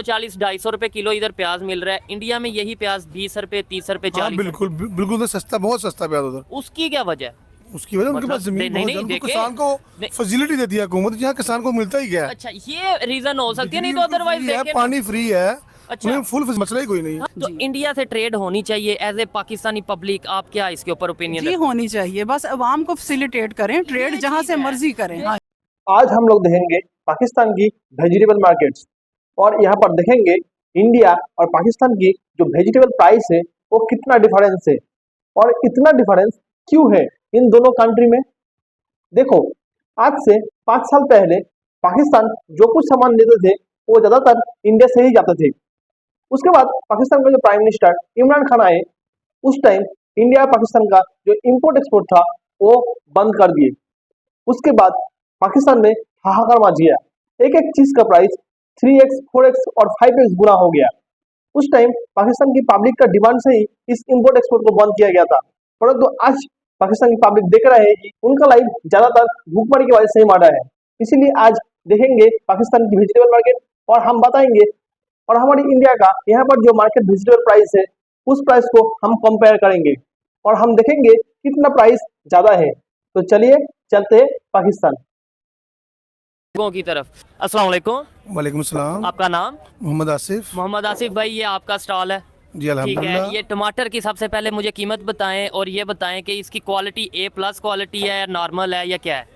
40-250 रुपए किलो इधर प्याज मिल रहा है, इंडिया में यही प्याज 20 रुपए 30 रुपए हाँ 40 बिल्कुल बिल्कुल, तो सस्ता, बहुत सस्ता प्याज उधर। उसकी क्या वजह है? उसकी वजह उनके मतलब पास जमीन नहीं बहुत नहीं है, उनको देखे किसान को नहीं, फैसिलिटी देती है हुकूमत, यहाँ किसान को मिलता ही क्या है। अच्छा ये रीजन हो सकती है, नहीं तो बिजली अदरवाइज फ्री है, देखे पानी फ्री है, अच्छा उन्हें फुल मसला ही कोई नहीं है। तो इंडिया से ट्रेड होनी चाहिए एज ए पाकिस्तानी पब्लिक, आप क्या इसके ऊपर ओपिनियन जी होनी चाहिए, बस अवाम को फैसिलिटेट करें, ट्रेड जहाँ से मर्जी करें। हाँ आज हम लोग देखेंगे पाकिस्तान की वेजिटेबल मार्केट्स, और यहाँ पर देखेंगे इंडिया और पाकिस्तान की जो वेजिटेबल प्राइस है वो कितना डिफरेंस है, और इतना डिफरेंस क्यों है इन दोनों कंट्री में। देखो, आज से 5 साल पहले पाकिस्तान जो कुछ सामान लेते थे वो ज्यादातर इंडिया से ही जाते थे। उसके बाद पाकिस्तान का जो प्राइम मिनिस्टर इमरान खान आए, उस टाइम इंडिया और पाकिस्तान का जो इंपोर्ट एक्सपोर्ट था वो बंद कर दिए। उसके बाद पाकिस्तान में हाहाकार मच गया, एक एक चीज का प्राइस 3x 4x और 5x गुना हो गया। उस टाइम पाकिस्तान की पब्लिक का डिमांड से ही इस इंपोर्ट एक्सपोर्ट को बंद किया गया था, परंतु आज पाकिस्तान की पब्लिक देख रहा है कि उनका लाइफ ज्यादातर भूखमरी की वजह से ही मारा है। इसीलिए आज देखेंगे पाकिस्तान की वेजिटेबल मार्केट, और हम बताएंगे, और हमारी इंडिया का यहाँ पर जो मार्केट वेजिटेबल प्राइस है उस प्राइस को हम कंपेयर करेंगे, और हम देखेंगे कितना प्राइस ज्यादा है। तो चलिए चलते हैं पाकिस्तान की तरफ। अस्सलाम वालेकुम। वालेकुम सलाम। आपका नाम? मोहम्मद आसिफ। मोहम्मद आसिफ भाई, ये आपका स्टॉल है? जी ठीक है, अल्हम्दुलिल्लाह। ये टमाटर की सबसे पहले मुझे कीमत बताएं, और ये बताएं कि इसकी क्वालिटी A+ क्वालिटी है या नॉर्मल है या क्या है?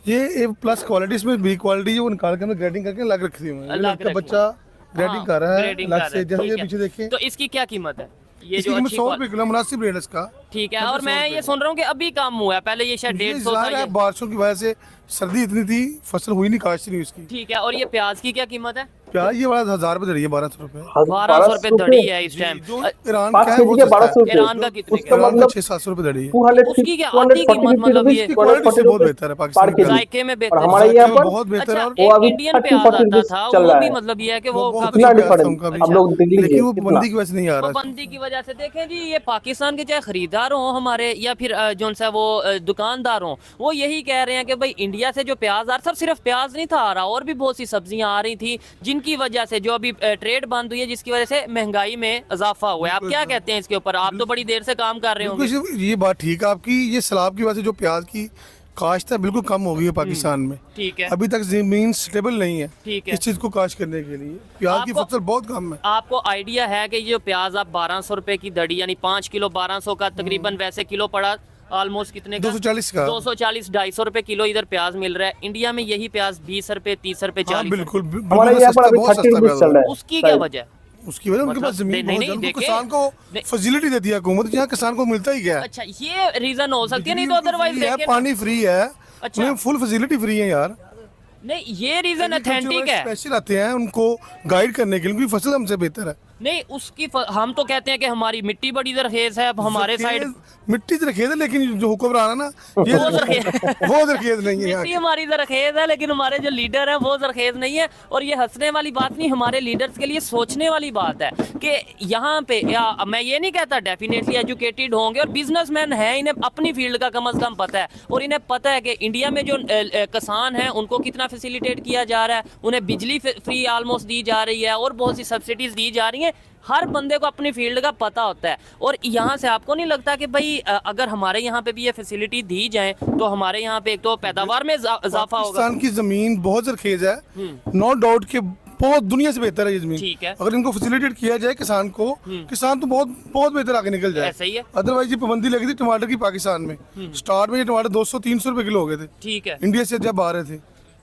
ये A+ क्वालिटी, इसमें बी क्वालिटी वो निकाल के अंदर ग्रेडिंग करके अलग रखी हुई है। अलग लड़का रखी बच्चा ग्रेडिंग हाँ, कर रहा है ग्रेडिंग अलग कर से, रहा है, जैसे ठीक ये है। पीछे देखिए। तो इसकी क्या कीमत है? ये इसकी जो कीमत अच्छी 100 रुपए किलो, मुनासिब रेट है इसका। ठीक है, और मैं ये सुन रहा हूँ कि अभी कम हुआ है, पहले ये शायद 150 था ज़ाहिर है ये। बारिशों की वजह से सर्दी इतनी थी, फसल हुई नहीं, काश्त नहीं उसकी। ठीक है, और ये प्याज की क्या कीमत है? क्या ये बड़ा 1000 रुपए दे रही है, 1200 रुपए। 1200 रुपए धड़ी है इस टाइम। जो ईरान पाँच का है केजी वो के सस्ता 1200 है। रुपए। ईरान का कितने उसका का? ईरान का मतलब 600-700 रुपए धड़ी है। 200 उसकी क्या आती कीमत, मतलब ये इसकी क्वालिटी बहुत बेहतर है पाकिस्तान की। जायके में और बेहतर हमारे जायके यहाँ में पर बहुत बेहतर है। अच्छा, और वो एक अभी इंडियन 30-40 प्याज आता रुपीस था, चल वो रहा भी है। मतलब ये है कि वो बहुत काफी कितना अच्छा प्याज था डिफरेंस उनका भी। हम लोग देख लीजिए लेकिन वो कितना। पाबंदी की वजह से नहीं आ रहा। पाबंदी की वजह से देखें जी, ये पाकिस्तान के चाहे खरीदार हों हमारे या फिर जो सा वो दुकानदार हों, वो यही कह रहे हैं कि भाई इंडिया से जो प्याज आ रहा, सिर्फ प्याज नहीं था आ रहा, और भी बहुत सी सब्जियां आ रही थी, जिनकी वजह से जो अभी ट्रेड बंद हुई है, जिसकी वजह से महंगाई में इजाफा हुआ है। आप क्या कहते हैं इसके ऊपर? आप तो बड़ी देर से काम कर रहे होंगे। बिल्कुल ये बात ठीक है आपकी। ये सैलाब की वजह से जो प्याज की काश्त है बिल्कुल कम हो गई है पाकिस्तान में। ठीक है, अभी तक जमीन स्टेबल नहीं है ठीक है। इस चीज को काश्त करने के लिए। प्याज की आपको- फसल बहुत कम है। आपको आइडिया है कि ये जो प्याज आप 1200 रुपए की दड़ी, यानी 5 किलो 1200 का तकरीबन वैसे किलो पड़ा ऑलमोस्ट कितने का? 240 का। 240-250 रुपए किलो इधर प्याज मिल रहा है, इंडिया में यही प्याज 20 रुपए 30 रुपए हाँ 40 बिल्कुल हमारे बिल्कुल यहाँ पर सस्ता, अभी बहुत 30 सस्ता रुपीस प्याज चल रहा है। है। उसकी क्या वजह है? उसकी वजह उनके मतलब पास जमीन नहीं, बहुत नहीं, है, उनको देखे- किसान को नहीं। फैसिलिटी देती है हुकूमत, यहाँ किसान को मिलता ही क्या है। अच्छा ये रीजन हो सकती है, नहीं तो बिजली अदरवाइज फ्री है, देखे पानी फ्री है, अच्छा। उन्हें फुल फैसिलिटी फ्री है यार। नहीं, ये रीजन अथेंटिक है। स्पेशल आते हैं उनको गाइड करने के लिए, उनकी फसल हमसे बेहतर है। नहीं उसकी हम तो कहते हैं कि हमारी मिट्टी बड़ी जरखेज है, अब हमारे साइड मिट्टी रखेज है, लेकिन जो हुक्मरान है ना ये वो जरखेज वो जरखेज नहीं है यहाँ मिट्टी की। हमारी जरखेज है, लेकिन हमारे जो लीडर हैं वो जरखेज नहीं है। और ये हंसने वाली बात नहीं, हमारे लीडर्स के लिए सोचने वाली बात है कि यहाँ पे, या मैं ये नहीं कहता डेफिनेटली एजुकेटेड होंगे और बिजनेसमैन हैं, इन्हें अपनी फील्ड का कम अज कम पता है, और इन्हें पता है कि इंडिया में जो किसान हैं उनको कितना फैसिलिटेट किया जा रहा है, उन्हें बिजली फ्री ऑलमोस्ट दी जा रही है और बहुत सी सब्सिडीज दी जा रही हैं। हर बंदे को अपनी फील्ड का पता होता है, और यहाँ से आपको नहीं लगता कि भाई अगर हमारे यहाँ पे भी ये फैसिलिटी दी जाए तो हमारे यहाँ पे एक तो पैदावार में इजाफा होगा। पाकिस्तान की जमीन बहुत जरखेज है, नो डाउट के बहुत दुनिया से बेहतर है ये जमीन। ठीक है। अगर इनको फैसिलिटेट किया जाए किसान को, किसान तो बहुत बहुत बेहतर आगे निकल जाए। ऐसा ही है। अदरवाइज ये पाबंदी लगी थी टमाटर की पाकिस्तान में, स्टार्ट में ये टमाटर 200-300 रुपए किलो हो गए थे ठीक है, इंडिया से जब आ रहे थे।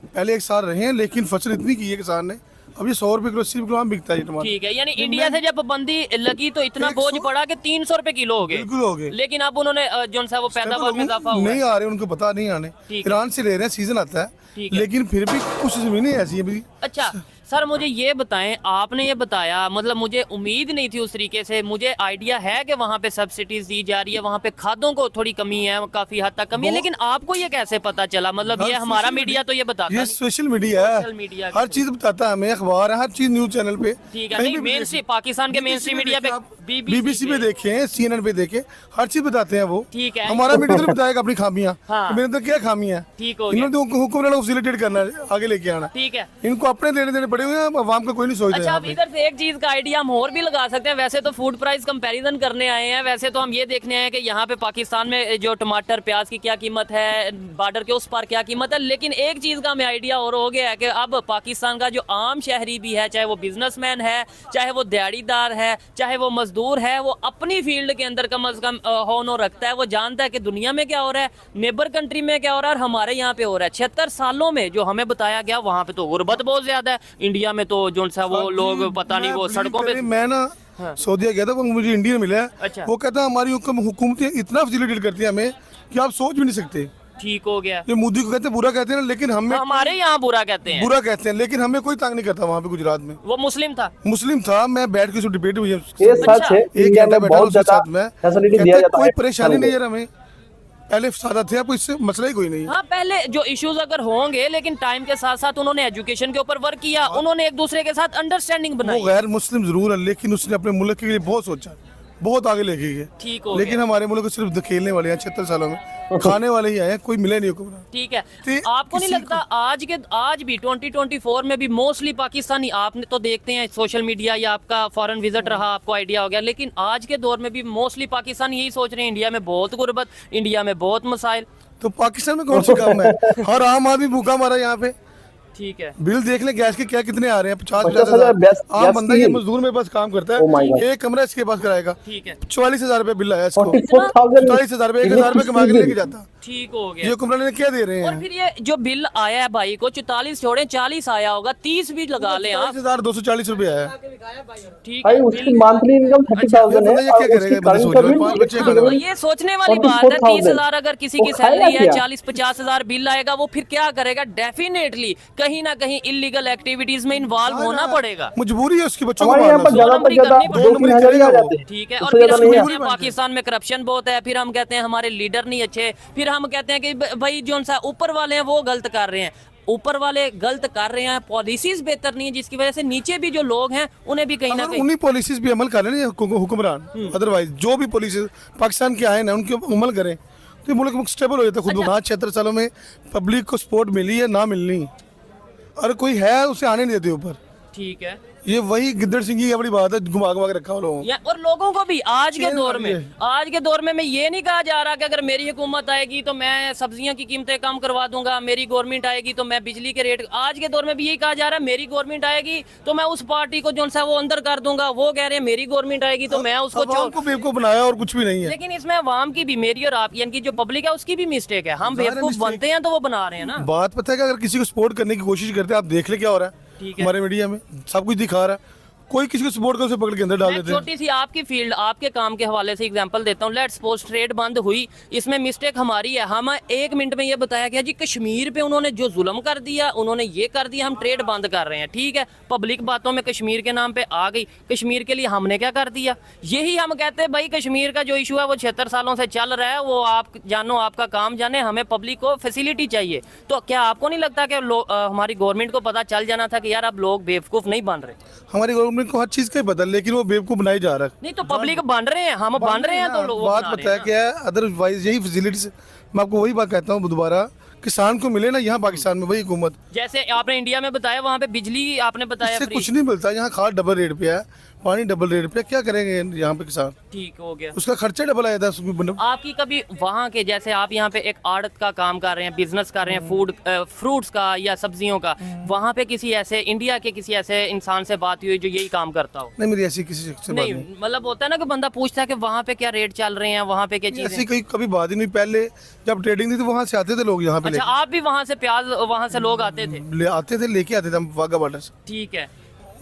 पहले एक साल रहे हैं, लेकिन फसल इतनी की है किसान ने, अब ये 100 रुपए किलो 80 रुपए किलो बिकता है ये टमाटर। ठीक है। यानी इंडिया से जब पाबंदी लगी तो इतना 100 बोझ पड़ा कि 300 रुपए किलो हो गए, बिल्कुल हो गए। लेकिन अब उन्होंने जो सा वो पैदावार में इजाफा हुआ नहीं है। आ रहे, उनको पता नहीं आने, ठीक है। ईरान से ले रहे हैं, सीजन आता है, ठीक है। लेकिन फिर भी कुछ जमीनें ऐसी हैं भी। अच्छा सर, मुझे ये बताएं, आपने ये बताया, मतलब मुझे उम्मीद नहीं थी उस तरीके से। मुझे आइडिया है कि वहाँ पे सब्सिडीज दी जा रही है, वहाँ पे खादों को थोड़ी कमी है, काफी हद तक कमी है, लेकिन आपको ये कैसे पता चला? मतलब ये हमारा मीडिया तो ये बताता ये नहीं। सोशल मीडिया है, सोशल मीडिया हर चीज बताता है हमें, अखबार है, हर चीज न्यूज चैनल पे। ठीक है, कहीं नहीं भी मेन स्ट्रीम पाकिस्तान के मेन स्ट्रीम मीडिया पे BBC पे देखे, CNN पे देखे, हर चीज बताते हैं वो। ठीक है। हमारा मीडिया तो बताएगा अपनी खामियां। हाँ। मेरे अंदर क्या खामियां हैं? ठीक हो गया। इन्होंने तो हुक्मरानों को फैसिलिटेट करना है, आगे लेके आना। ठीक है। इनको अपने देने देने पड़े हुए हैं, अवाम का कोई नहीं सोचता अच्छा, यहाँ अब पे। इधर से एक चीज का आइडिया हम और भी लगा सकते हैं। वैसे तो फूड प्राइस कंपैरिजन करने आए हैं, वैसे तो हम ये देखने आए हैं कि यहाँ पे पाकिस्तान में जो टमाटर प्याज की क्या कीमत है, बॉर्डर के उस पार क्या कीमत है। लेकिन एक चीज का हमें आइडिया और हो गया है कि अब पाकिस्तान का जो आम शहरी भी है, चाहे वो बिजनेसमैन है, चाहे वो दिहाड़ीदार है, चाहे वो मजदूर है, वो अपनी फील्ड के अंदर कम अज कम होनो रखता है। वो जानता है कि दुनिया में क्या हो रहा है, नेबर कंट्री में क्या हो रहा है और हमारे यहाँ पे हो रहा है। 76 सालों में जो हमें बताया गया, वहाँ पे तो गुर्बत बहुत ज्यादा है। इंडिया में तो जो सा वो लोग पता नहीं वो सड़कों पे। मैं ना सऊदीया गया था, वो मुझे इंडियन मिला है। अच्छा। वो कहता है हमारी हुकूमतें इतना फैसिलिटेट करती है हमें कि आप सोच भी नहीं सकते। ठीक हो गया। ये मोदी को कहते हैं बुरा कहते हैं ना, लेकिन हमें हमारे यहाँ बुरा कहते हैं। बुरा कहते हैं, लेकिन हमें कोई तंग नहीं करता। वहाँ पे गुजरात में वो मुस्लिम था। मुस्लिम था, मैं बैठ के उसको डिबेट हुई है, ये सच अच्छा। है, एक इंडिया घंटा में बैठा बहुत उसके ज्यादा साथ में, फैसिलिटी कहते दिया हैं, जाता कोई है परेशानी नहीं को। है हमें। पहले सादा थे, आपको इससे मसला ही कोई नहीं है। हाँ, पहले जो इश्यूज अगर होंगे, लेकिन टाइम के साथ साथ उन्होंने एजुकेशन के ऊपर वर्क किया, उन्होंने एक दूसरे के साथ अंडरस्टैंडिंग वो बनाई। गैर मुस्लिम जरूर है, लेकिन उसने अपने मुल्क के लिए बहुत सोचा, बहुत आगे लेके गए। ठीक हो लेकिन गया। हमारे मुल्क को सिर्फ धकेलने वाले हैं 76 सालों में, खाने वाले ही आए हैं, कोई मिले नहीं हुक्मरान। ठीक है। तो आपको नहीं किसी लगता आज भी 2024 में भी मोस्टली पाकिस्तानी, आपने तो देखते हैं सोशल मीडिया या आपका फॉरेन विजिट रहा, आपको आइडिया हो गया, लेकिन आज के दौर में भी मोस्टली पाकिस्तानी यही सोच रहे हैं इंडिया में बहुत गुर्बत, इंडिया में बहुत मसाइल। तो पाकिस्तान में कौन सी कम है? हर आम आदमी भूखा मारा यहाँ पे। ठीक है। बिल देख ले गैस के क्या कितने आ रहे हैं, 50 50,000 गैस आम बंदा की। ये मजदूर मेरे पास काम करता Oh my God. है, एक कमरा इसके पास कराएगा, ठीक है। 44,000 रुपए बिल आया इसको, 44,000 44,000 रुपए, 1,000 रुपए कमा के लेके जाता। ठीक हो गया। ये हुक्मरान ने क्या दे रहे और हैं? फिर ये जो बिल आया है भाई को 44 छोड़े 40 आया होगा, 30 भी लगा लें आप। 40,240 रुपए आया। ठीक भाई है। उसकी मंथली इनकम 30,000 है ये क्या और करेगा? उसकी बंदा करंट सोच रहा है, सर्विस 5 बच्चे खाने वाले। ये सोचने वाली बात है। 30,000 अगर किसी की वो खाएगा सैलरी है, क्या? 40-50 हजार बिल आएगा, वो फिर क्या करेगा? डेफिनेटली कहीं ना कहीं इलीगल एक्टिविटीज में इन्वॉल्व होना पड़ेगा। मजबूरी है उसकी, बच्चों को हमारे यहाँ पर मारना। ज्यादा नंबरी से ज्यादा करनी पड़ेगी। 2-3 हजार ही आ जाते हैं। ठीक है। और उससे फिर ज्यादा हम नहीं कहते है। हैं पाकिस्तान में करप्शन बहुत है, फिर हम कहते हैं हमारे लीडर नहीं अच्छे, फिर हम कहते हैं कि भाई जो सा ऊपर वाले हैं वो गलत कर रहे हैं। ऊपर वाले गलत कर रहे हैं, पॉलिसीज बेहतर नहीं है, जिसकी वजह से नीचे भी जो लोग हैं उन्हें भी कहीं ना अगर कहीं। उन्हीं पॉलिसीज भी अमल कर लें हुक्मरान, अदरवाइज जो भी पॉलिसी पाकिस्तान के आए ना उनके अमल करें तो ये मुल्क स्टेबल हो जाता है खुद। 76 सालों में पब्लिक को सपोर्ट मिली है ना मिलनी, और कोई है उसे आने नहीं देते ऊपर। ठीक है। ये वही गिद्दड़ सिंह की बड़ी बात है, घुमा घुमा के रखा लोगों या और लोगों को भी आज के चेन दौर वाली में, है। आज के दौर में मैं ये नहीं कहा जा रहा कि अगर मेरी हुकूमत आएगी तो मैं सब्जियां की कीमतें कम करवा दूंगा, मेरी गवर्नमेंट आएगी तो मैं बिजली के रेट। आज के दौर में भी यही कहा जा रहा है मेरी गवर्नमेंट आएगी तो मैं उस पार्टी को जो सा वो अंदर कर दूंगा। वो कह रहे हैं मेरी गवर्नमेंट आएगी तो मैं उसको अवाम को बेवकूफ बनाया और कुछ भी नहीं है। लेकिन इसमें अवाम की भी, मेरी और आप यानी कि जो पब्लिक है उसकी भी मिस्टेक है। हम ज़ाहिर है बेवकूफ mistake। बनते हैं तो वो बना रहे हैं ना। बात पता है कि अगर किसी को सपोर्ट करने की कोशिश करते हैं, आप देख ले क्या हो रहा ठीक है है। हमारे मीडिया में, सब कुछ दिखा रहा है। कोई किसी को सपोर्ट कर उसे पकड़ के अंदर डाल मैं देते हैं। छोटी सी आपकी फील्ड, आपके काम के हवाले से एग्जांपल देता हूँ। लेट्स सपोज ट्रेड बंद हुई, इसमें मिस्टेक हमारी है। हम 1 मिनट में ये बताया गया जी कश्मीर पे उन्होंने जो जुल्म कर दिया, उन्होंने ये कर दिया, हम ट्रेड बंद कर रहे हैं। ठीक है, पब्लिक बातों में कश्मीर के नाम पे आ गई। कश्मीर के लिए हमने क्या कर दिया? यही हम कहते हैं भाई कश्मीर का जो इशू है वो 76 सालों से चल रहा है, वो आप जानो, आपका काम जाने, हमें पब्लिक को फैसिलिटी चाहिए। तो क्या आपको नहीं लगता कि हमारी गवर्नमेंट को पता चल जाना था कि यार अब लोग बेवकूफ नहीं बन रहे? हमारी गवर्नमेंट को हर चीज का ही पता है, लेकिन वो बेवकूफ बनाई जा रहा है। नहीं तो पब्लिक बन रहे हैं, हम बन रहे हैं तो लोग बात बना रहे पता है हैं ना। क्या है, अदरवाइज यही फैसिलिटीज मैं आपको वही बात कहता हूँ दोबारा, किसान को मिले ना यहाँ पाकिस्तान में वही हुकूमत, जैसे आपने इंडिया में बताया वहाँ पे बिजली आपने बताया इससे फ्री। कुछ नहीं मिलता। यहाँ खाद डबल रेट पे है, पानी डबल रेट पे है, क्या करेंगे यहाँ पे किसान? ठीक हो गया। उसका खर्चा डबल आया था उसमें। आपकी कभी वहाँ के, जैसे आप यहाँ पे एक आड़त का काम कर रहे हैं, बिजनेस कर रहे हैं, फूड फ्रूट्स का या सब्जियों का, वहाँ पे किसी ऐसे इंडिया के किसी ऐसे इंसान से बात हुई जो यही काम करता हो? नहीं, मेरी ऐसी किसी से बात नहीं, नहीं, मतलब होता है ना कि बंदा पूछता है कि वहाँ पे क्या रेट चल रहे हैं, वहाँ पे क्या चीजें। ऐसी कोई कभी बात ही नहीं। पहले जब ट्रेडिंग थी तो वहाँ से आते थे लोग यहाँ पे अच्छा, आप भी वहाँ से प्याज, वहाँ से लोग आते थे? ले आते थे, लेके आते थे हम वाघा बॉर्डर से। ठीक है,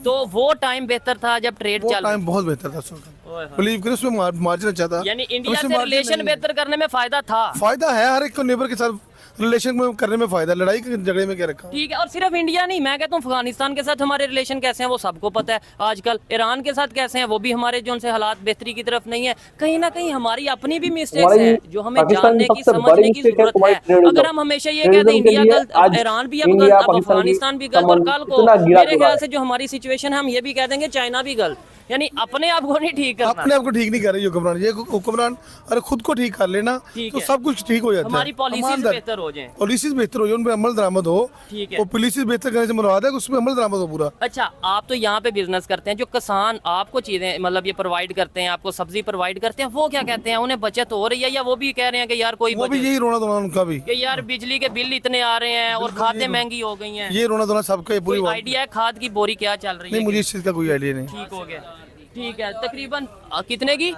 तो वो टाइम बेहतर था जब ट्रेड वो चल टाइम बहुत बेहतर था उस वक्त। ओए होए। बिलीव करो उसमें मार्जिन अच्छा था। यानी अब इंडिया उसमें से margin रिलेशन नहीं है। बेहतर करने में फायदा था। फायदा है, हर एक को नेबर के साथ रिलेशन में करने में फायदा, लड़ाई के झगड़े में क्या रखा। ठीक है, और सिर्फ इंडिया नहीं, मैं कहता हूँ अफगानिस्तान के साथ हमारे रिलेशन कैसे हैं वो सबको पता है आजकल, ईरान के साथ कैसे हैं वो भी हमारे जो उनसे हालात बेहतरी की तरफ नहीं है। कहीं ना कहीं हमारी अपनी भी मिस्टेक्स है जो हमें जानने की समझने की जरूरत है। अगर हम हमेशा ये कहते हैं इंडिया गलत, ईरान भी अब गलत, अब अफगानिस्तान भी गलत, और कल को मेरे ख्याल से जो हमारी सिचुएशन है हम ये भी कह देंगे चाइना भी गलत, यानी अपने आप को नहीं ठीक करना। अपने आप को ठीक नहीं कर रही हुक्मरान, ये हुक्मरान अरे खुद को ठीक कर लेना ठीक तो है। सब कुछ ठीक हो जाता है। हमारी पॉलिसीज बेहतर हो जाए, पॉलिसीज बेहतर हो जाए, उन पे अमल दरामद हो। ठीक है। वो पॉलिसीज बेहतर करने से मुराद है कि उसमें अमल दरामद हो पूरा। अच्छा, आप तो यहाँ पे बिजनेस करते हैं, जो किसान आपको चीजें मतलब ये प्रोवाइड करते हैं, आपको सब्जी प्रोवाइड करते हैं, वो क्या कहते हैं, उन्हें बचत हो रही है या वो भी कह रहे हैं कि यार कोई वो भी बचत, यही रोना धोना उनका भी, कि यार बिजली के बिल इतने आ रहे हैं और खादें महंगी हो गई हैं। ये रोना धोना सबका पूरी कोई बात। आइडिया है खाद की बोरी क्या चल रही है? नहीं, मुझे इस चीज का कोई आइडिया नहीं। ठीक हो गया, ठीक है। तकरीबन कितने की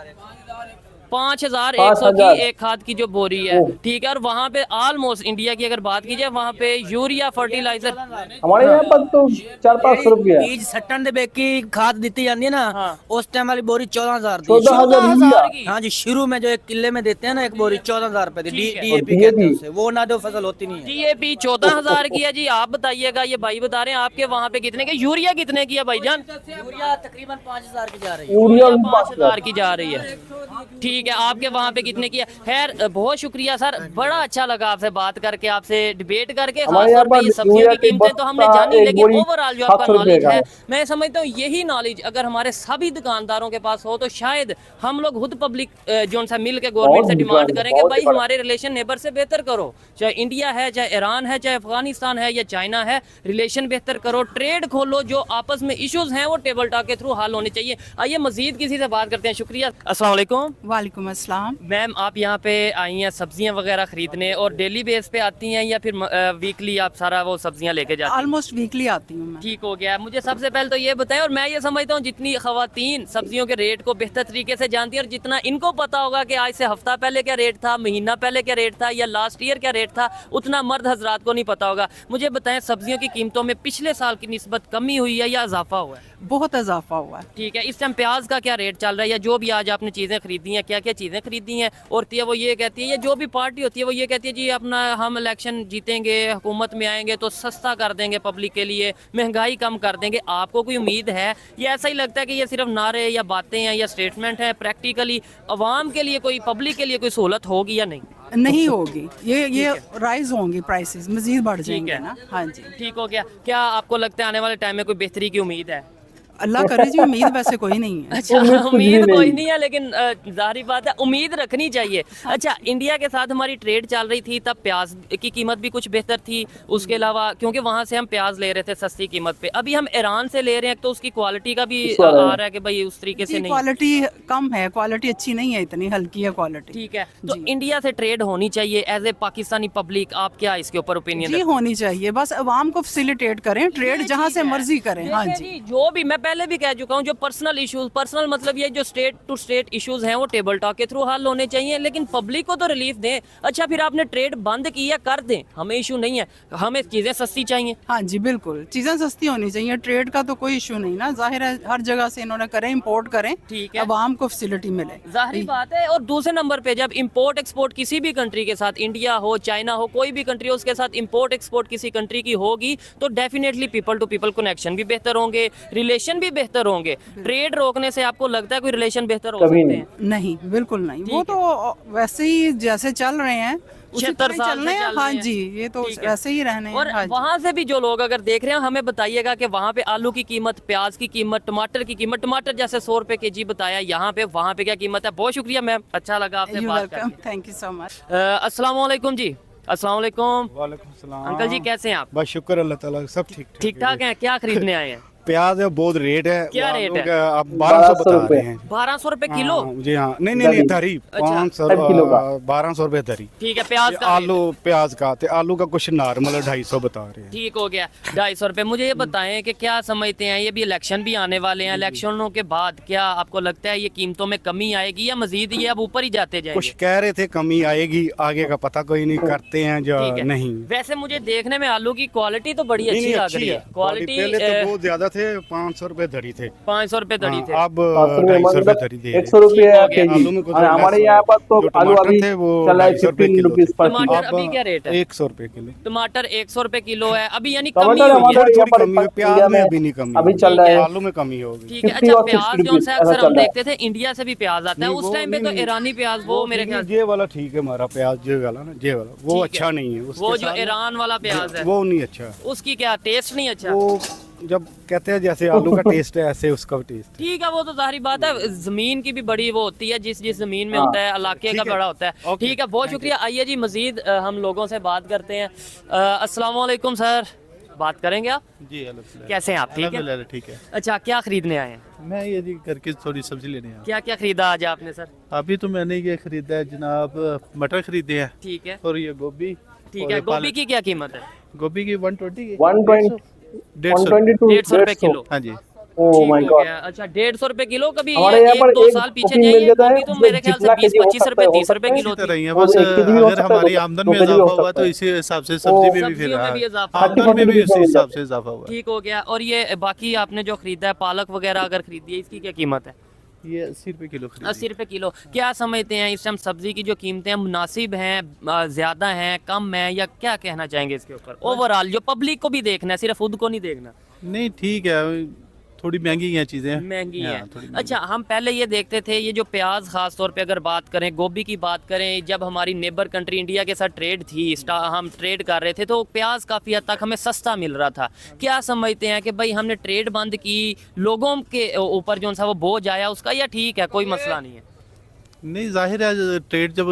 5,100 की एक खाद की जो बोरी है, ठीक है। और वहाँ पे ऑलमोस्ट इंडिया की अगर बात की जाए, वहाँ पे यूरिया फर्टिलाइजर हमारे यहाँ पर तो 400-500 रुपया बीज सट्टन दे बेग की खाद दी जाती है ना, हाँ। उस टाइम वाली बोरी 14,000 दी। 14,000 यूरिया। की। हाँ जी, शुरू में जो एक किले में देते हैं ना एक बोरी 14,000 रुपए दी, ठीक है। DAP कहते हैं उसे, वो ना दो फसल होती नहीं है। DAP 14,000 की है जी। आप बताइएगा, ये भाई बता रहे हैं आपके वहाँ पे कितने की, यूरिया कितने की है भाईजान? यूरिया तकरीबन 5,000 की जा रही है। यूरिया भी 5,000 की जा रही है, ठीक है। आपके वहाँ पे कितने की है? खैर बहुत शुक्रिया सर, बड़ा अच्छा लगा आपसे बात करके, आपसे डिबेट करके। हमारे यहाँ खासतौर पे पर ये सब्जियों यूरिया की की कीमतें तो हमने बस्ता जानी, एक लेकिन बोरी ओवरऑल जो आपका 700 रुपए नॉलेज का है, है। मैं समझता हूँ यही नॉलेज अगर हमारे सभी दुकानदारों के पास हो तो शायद हम लोग खुद पब्लिक जो सा मिल के गवर्नमेंट से डिमांड करेंगे, बहुत भाई बड़ा। हमारे रिलेशन नेबर से बेहतर करो, चाहे इंडिया है, चाहे ईरान है, चाहे अफगानिस्तान है या चाइना है, रिलेशन बेहतर करो, ट्रेड खोलो, जो आपस में इश्यूज हैं वो टेबल टॉक के थ्रू हल होने चाहिए। आइए मजीद किसी से बात करते हैं। शुक्रिया। अस्सलाम वालेकुम वालेकुम अस्सलाम। मैम, आप यहाँ पे आई हैं सब्जियाँ वगैरह खरीदने, और डेली बेस पे आती हैं या फिर वीकली आप सारा वो सब्जियाँ लेके जाती हैं? ऑलमोस्ट वीकली आती हूँ मैं। ठीक हो गया। मुझे सबसे पहले तो ये बताएं, और मैं ये समझता हूँ जितनी खवातीन सब्जियों के रेट को बेहतर तरीके से जानती हैं, और जितना इनको पता होगा कि आज से हफ्ता पहले क्या रेट था, महीना पहले क्या रेट था, या लास्ट ईयर क्या रेट था, उतना मर्द हजरात को नहीं पता होगा। मुझे बताएं, सब्जियों की कीमतों में पिछले साल की निस्बत कमी हुई है या इजाफा हुआ है? बहुत इजाफा हुआ है। ठीक है। इस टाइम प्याज का क्या रेट चल रहा है, या जो भी आज आपने चीज़ें खरीदी हैं, क्या क्या चीज़ें खरीदी हैं? और वो ये कहती है, या जो भी पार्टी होती है वो ये कहती है जी अपना हम इलेक्शन जीतेंगे, हुकूमत में आएंगे तो सस्ता कर देंगे पब्लिक के लिए, महंगाई कम कर देंगे। आपको कोई उम्मीद है या ऐसा ही लगता है कि ये सिर्फ नारे या बातें हैं या स्टेटमेंट है, प्रैक्टिकली अवाम के लिए कोई, पब्लिक के लिए कोई सहूलत होगी या नहीं? नहीं होगी, ये राइज होंगी, प्राइसेस मजीद बढ़ जाएंगे है। ना। हाँ जी, ठीक हो गया। क्या आपको लगता है आने वाले टाइम में कोई बेहतरी की उम्मीद है? अल्लाह करे जी, उम्मीद वैसे कोई नहीं है। अच्छा, उम्मीद कुछ भी उम्मीद कोई नहीं। नहीं है, लेकिन जाहिर बात है उम्मीद रखनी चाहिए। अच्छा, इंडिया के साथ हमारी ट्रेड चल रही थी, तब प्याज की कीमत भी कुछ बेहतर थी। उसके अलावा क्योंकि वहाँ से हम प्याज ले रहे थे सस्ती कीमत पे, अभी हम ईरान से ले रहे हैं तो उसकी क्वालिटी का भी आ रहा है कि भाई उस तरीके से जी, नहीं। क्वालिटी कम है, क्वालिटी अच्छी नहीं है, इतनी हल्की है क्वालिटी। ठीक है, तो जी। इंडिया से ट्रेड होनी चाहिए एज ए पाकिस्तानी पब्लिक। आप क्या इसके ऊपर ओपिनियन? जी होनी चाहिए, बस अवाम को फैसिलिटेट करें, ट्रेड जहाँ से मर्जी करें। हाँ देखिए जी, जो भी मैं पहले भी कह चुका हूँ, जो पर्सनल इश्यूज, पर्सनल मतलब ये जो स्टेट टू स्टेट इश्यूज हैं वो टेबल टॉक के थ्रू हल होने चाहिए, लेकिन पब्लिक को तो रिलीफ दें। अच्छा, फिर आपने ट्रेड बंद किया, कर दें, हमें इशू नहीं है, हमें चीजें सस्ती चाहिए। हाँ जी, बिल्कुल चीजें सस्ती होनी चाहिए, ट्रेड का तो कोई इशू नहीं ना, जाहिर है हर जगह से इन्होंने करें, इंपोर्ट करें, ठीक है। अवाम को फैसिलिटी मिले। जाहिर बात है। और दूसरे नंबर पे जब इंपोर्ट एक्सपोर्ट किसी भी कंट्री के साथ, इंडिया हो, चाइना हो, कोई भी कंट्री हो, उसके साथ इंपोर्ट एक्सपोर्ट किसी कंट्री की होगी तो definitely people to people connection भी बेहतर होंगे, रिलेशन भी बेहतर होंगे। ट्रेड रोकने से आपको लगता है कोई रिलेशन बेहतर हो कभी सकते नहीं। हैं? नहीं, बिल्कुल नहीं, वो तो वैसे ही जैसे चल रहे हैं उसी 76 तरह ही साल चल से रहे हैं। चल हाँ रहे हैं। जी, ये तो ठीक है। वैसे ही रहने हैं। और हाँ जी। वहाँ से भी जो लोग अगर देख रहे हैं, हमें बताइएगा कि वहाँ पे आलू की कीमत, प्याज की कीमत, टमाटर की कीमत, टमाटर जैसे 100 रुपए केजी बताया, यहाँ पे वहाँ पे क्या कीमत है? बहुत शुक्रिया मैम, अच्छा लगा आपसे यू बात वेलकम, करके। Thank you so much. अस्सलाम वालेकुम जी। अस्सलाम वालेकुम वालेकुम सलाम। अंकल जी, कैसे हैं आप? बस शुक्र अल्लाह ताला, सब ठीक ठीक ठाक हैं? क्या खरीदने आए हैं? प्याज है, बहुत रेट है। क्या वो रेट लोग है? आप 1200 बता रुपए। रहे हैं। 1200 रुपए किलो? हाँ, जी हाँ, नहीं नहीं नहीं, धरी अच्छा। 500 किलो का। 1200 रुपए धरी। ठीक है। प्याज का आलू, प्याज का ते आलू का कुछ नॉर्मल 250 बता रहे हैं। ठीक हो गया, 250 रुपए। मुझे ये बताएं कि क्या समझते हैं, ये भी इलेक्शन भी आने वाले हैं, इलेक्शनों के बाद क्या आपको लगता है ये कीमतों में कमी आएगी या मजीद ये अब ऊपर ही जाते कुछ जाएंगे? कह रहे थे कमी आएगी, आगे का पता कोई नहीं, करते हैं जो ठीक है। नहीं। वैसे मुझे देखने में आलू की क्वालिटी तो बड़ी नहीं, अच्छी नहीं, लग अच्छी रही है। है क्वालिटी। पहले तो बहुत ज्यादा थे 500 रुपए धरी थे। 500 रुपए धड़ी थे। अब 500 रुपये 250 रुपए मतलब धरी दे रहे 100 रुपये ठीक हो गया। केजी। आलू में कुछ और हमारे less यहाँ पर तो जो आलू टमाटर अभी थे वो चल रहा है 250 रुपए 15 किलो रुपीज पर किलो। टमाटर अभी क्या रेट है? 100 रुपए किलो। टमाटर 100 रुपए किलो है अभी, यानी कमी टमाटर हुई है। हमारे थोड़ी यहाँ थोड़ी पर कमी हुई, प्याज इंडिया में में अभी नहीं कमी अभी हुई। चल रहा है आलू में कमी होगी। ठीक है। 50 अच्छा और 60 प्याज जो रुपीज सा ऐसा अक्सर चल हम रहा है। देखते थे इंडिया से भी प्याज आता है, नहीं, उस वो टाइम पे तो नहीं, ईरानी प्याज वो मेरे ख्याल से ये वाला ठीक है हमारा प्याज, ये वाला ना, ये वाला वो ठीक है। अच्छा नहीं है। उसके वो जो साथ ईरान वाला प्याज है वो नहीं अच्छा। उसकी क्या टेस्ट नहीं अच्छा। वो जब कहते हैं जैसे आलू का टेस्ट है ऐसे उसका भी टेस्ट। ठीक है, वो तो जाहिर बात है, जमीन की भी बड़ी वो होती है, जिस जिस जमीन में हाँ, होता है इलाके ठीक का है। बड़ा होता है। ओके, ठीक है, बहुत शुक्रिया। आइए जी मजीद हम लोगों से बात करते हैं। अस्सलाम वालेकुम सर, बात करेंगे आप? जी अल्हम्दुलिल्लाह। कैसे हैं आप? ठीक है। अल्हम्दुलिल्लाह, ठीक है। अच्छा, क्या खरीदने आए हैं? मैं ये जी घर की थोड़ी सब्जी लेने आया। क्या क्या खरीदा आज आपने सर? अभी तो मैंने ये खरीदा है जनाब, मटर खरीदे हैं ठीक है, और ये गोभी। ठीक और है। ये गोभी पालक। की क्या कीमत है? गोभी की 120 120 150 122 150 रुपए किलो। हाँ जी। ओह ठीक माय हो गॉड। गया। अच्छा, 150 रुपए किलो। कभी हमारे ये यहाँ पर 1-2 एक साल पीछे कुकिंग जाइए, मिल जाता है, गोभी तो उसमें मेरे ख्याल से जितना 20-25 केजी रुपए हो 30 सकता रुपए है, किलो इसी थी। तरह ही है वो बस। 1 केजी भी हो अगर सकता है, हमारी 2 आमदन में केजी भी हो इजाफा हुआ सकता तो है। इसी हिसाब से सब्जी में भी फिर सब्जियों में भी इजाफा आमदन हुआ। में भी उसी 40 हिसाब से इजाफा हुआ। ठीक हो गया। और ये बाकी आपने जो खरीदा है पालक वगैरह अगर खरीदी है, इसकी क्या कीमत है? ये 80 रुपए किलो खरीदी। 80 रुपए किलो। क्या समझते हैं इस टाइम सब्जी की जो कीमतें मुनासिब हैं, ज़्यादा हैं, कम हैं, या क्या कहना चाहेंगे इसके ऊपर? ओवरऑल जो पब्लिक को भी देखना है, सिर्फ खुद को नहीं देखना। नहीं ठीक है, थोड़ी महंगी हैं चीज़ें। महंगी हाँ, है। थोड़ी महंगी। अच्छा, हम पहले ये देखते थे, ये जो प्याज खास तौर पे अगर बात करें, गोभी की बात करें, जब हमारी नेबर कंट्री इंडिया के साथ ट्रेड थी, हम ट्रेड कर रहे थे, तो प्याज काफ़ी हद तक हमें सस्ता मिल रहा था। क्या समझते हैं कि भाई हमने ट्रेड बंद की, लोगों के ऊपर जो सा वो बोझ आया उसका, या ठीक है कोई मसला नहीं है? नहीं जाहिर है, ट्रेड जब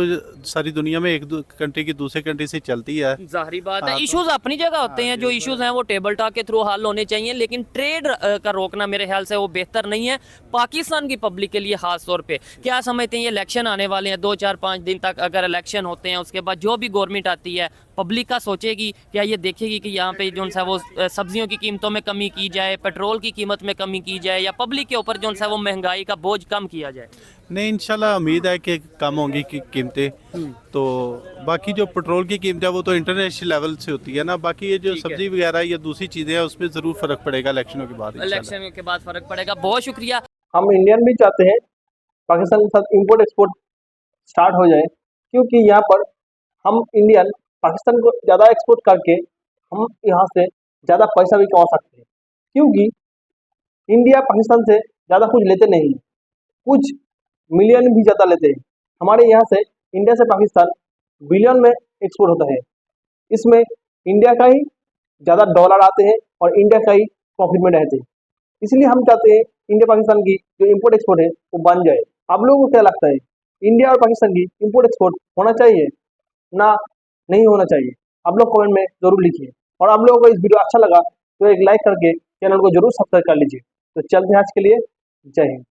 सारी दुनिया में एक कंट्री की दूसरे कंट्री से चलती है। जाहिर बात है, हाँ, तो- इश्यूज अपनी जगह होते हैं, जो इश्यूज हैं वो टेबल टॉक के थ्रू हल होने चाहिए, लेकिन ट्रेड का रोकना मेरे ख्याल से वो बेहतर नहीं है पाकिस्तान की पब्लिक के लिए खास तौर पे। क्या समझते हैं, ये इलेक्शन आने वाले हैं, 2-4-5 दिन तक अगर इलेक्शन होते हैं, उसके बाद जो भी गवर्नमेंट आती है, पब्लिक का सोचेगी, क्या ये देखेगी कि यहाँ पे जो सा वो सब्जियों की कीमतों में कमी की जाए, पेट्रोल की कीमत में कमी की जाए, या पब्लिक के ऊपर जो सा वो महंगाई का बोझ कम किया जाए? नहीं इंशाल्लाह उम्मीद है कि कम होंगी की कीमतें। तो बाकी जो पेट्रोल की कीमत है वो तो इंटरनेशनल लेवल से होती है ना, बाकी ये जो ठीक है। सब्जी वगैरह या दूसरी चीज़ें हैं उसमें ज़रूर फ़र्क पड़ेगा इलेक्शनों के बाद इंशाल्लाह। इलेक्शन के बाद फर्क पड़ेगा। बहुत शुक्रिया। हम इंडियन भी चाहते हैं पाकिस्तान के साथ इंपोर्ट एक्सपोर्ट स्टार्ट हो जाए, क्योंकि यहाँ पर हम इंडियन पाकिस्तान को ज़्यादा एक्सपोर्ट करके हम यहाँ से ज़्यादा पैसा भी कमा सकते हैं, क्योंकि इंडिया पाकिस्तान से ज़्यादा कुछ लेते नहीं हैं, कुछ मिलियन भी ज़्यादा लेते हैं। हमारे यहाँ से इंडिया से पाकिस्तान बिलियन में एक्सपोर्ट होता है। इसमें इंडिया का ही ज़्यादा डॉलर आते हैं और इंडिया का ही प्रॉफिट में रहते हैं। इसलिए हम चाहते हैं इंडिया पाकिस्तान की जो इंपोर्ट एक्सपोर्ट है वो बन जाए। आप लोगों को क्या लगता है, इंडिया और पाकिस्तान की इंपोर्ट एक्सपोर्ट होना चाहिए ना नहीं होना चाहिए? आप लोग कमेंट में ज़रूर लिखिए, और आप लोगों को इस वीडियो अच्छा लगा तो एक लाइक करके चैनल को जरूर सब्सक्राइब कर लीजिए। तो चलते हैं आज के लिए, जय हिंद।